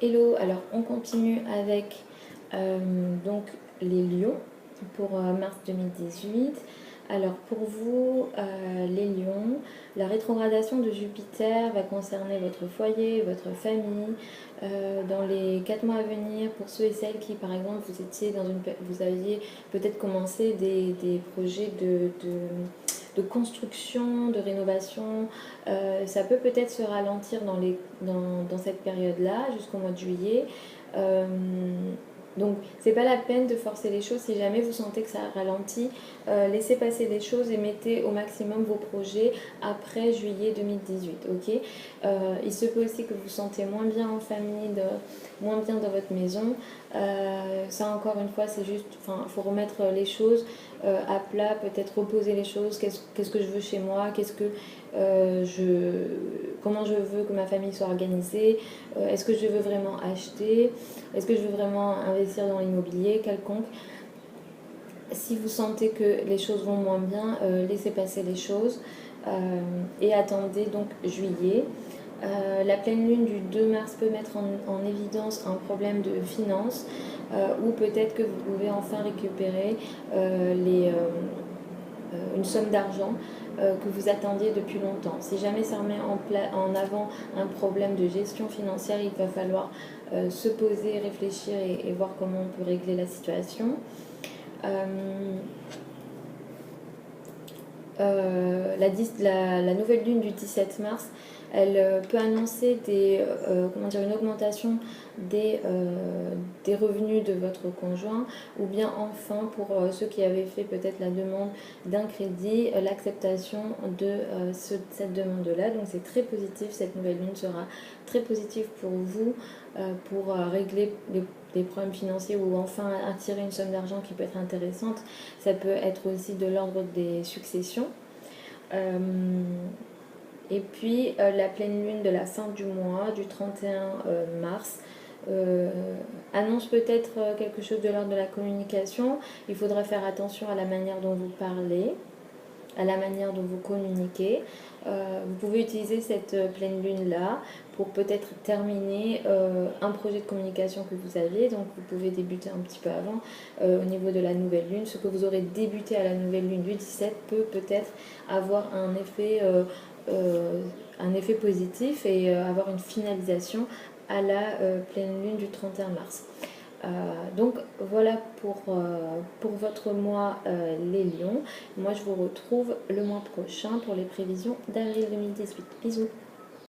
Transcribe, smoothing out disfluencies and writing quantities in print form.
Hello, alors on continue avec donc les lions pour mars 2018. Alors pour vous, les lions, la rétrogradation de Jupiter va concerner votre foyer, votre famille. Dans les 4 mois à venir, pour ceux et celles qui, par exemple, vous aviez peut-être commencé des projets de construction, de rénovation, ça peut peut-être se ralentir dans cette période-là, jusqu'au mois de juillet. Euh, donc, c'est pas la peine de forcer les choses. Si jamais vous sentez que ça ralentit, laissez passer les choses et mettez au maximum vos projets après juillet 2018. Ok. Il se peut aussi que vous sentez moins bien en famille, moins bien dans votre maison. Ça, encore une fois, c'est juste, enfin, faut remettre les choses à plat, peut-être reposer les choses. Qu'est-ce que je veux chez moi? Comment je veux que ma famille soit organisée? Est-ce que je veux vraiment acheter? Est-ce que je veux vraiment investir dans l'immobilier quelconque? Si vous sentez que les choses vont moins bien, laissez passer les choses et attendez donc juillet. La pleine lune du 2 mars peut mettre en évidence un problème de finances ou peut-être que vous pouvez enfin récupérer une somme d'argent que vous attendiez depuis longtemps. Si jamais ça remet en avant un problème de gestion financière, il va falloir se poser, réfléchir et voir comment on peut régler la situation. La nouvelle lune du 17 mars, elle peut annoncer une augmentation des revenus de votre conjoint, ou bien enfin pour ceux qui avaient fait peut-être la demande d'un crédit, l'acceptation de cette demande-là. Donc c'est très positif, cette nouvelle lune sera très positive pour vous, pour régler des problèmes financiers ou enfin attirer une somme d'argent qui peut être intéressante. Ça peut être aussi de l'ordre des successions. Et puis la pleine lune de la fin du mois, du 31 mars, annonce peut-être quelque chose de l'ordre de la communication. Il faudra faire attention à la manière dont vous parlez, à la manière dont vous communiquez. Vous pouvez utiliser cette pleine lune là pour peut-être terminer un projet de communication que vous aviez. Donc vous pouvez débuter un petit peu avant au niveau de la nouvelle lune. Ce que vous aurez débuté à la nouvelle lune du 17 peut peut-être avoir un effet positif et avoir une finalisation à la pleine lune du 31 mars. Donc voilà pour votre mois les lions. Moi je vous retrouve le mois prochain pour les prévisions d'avril 2018. Bisous.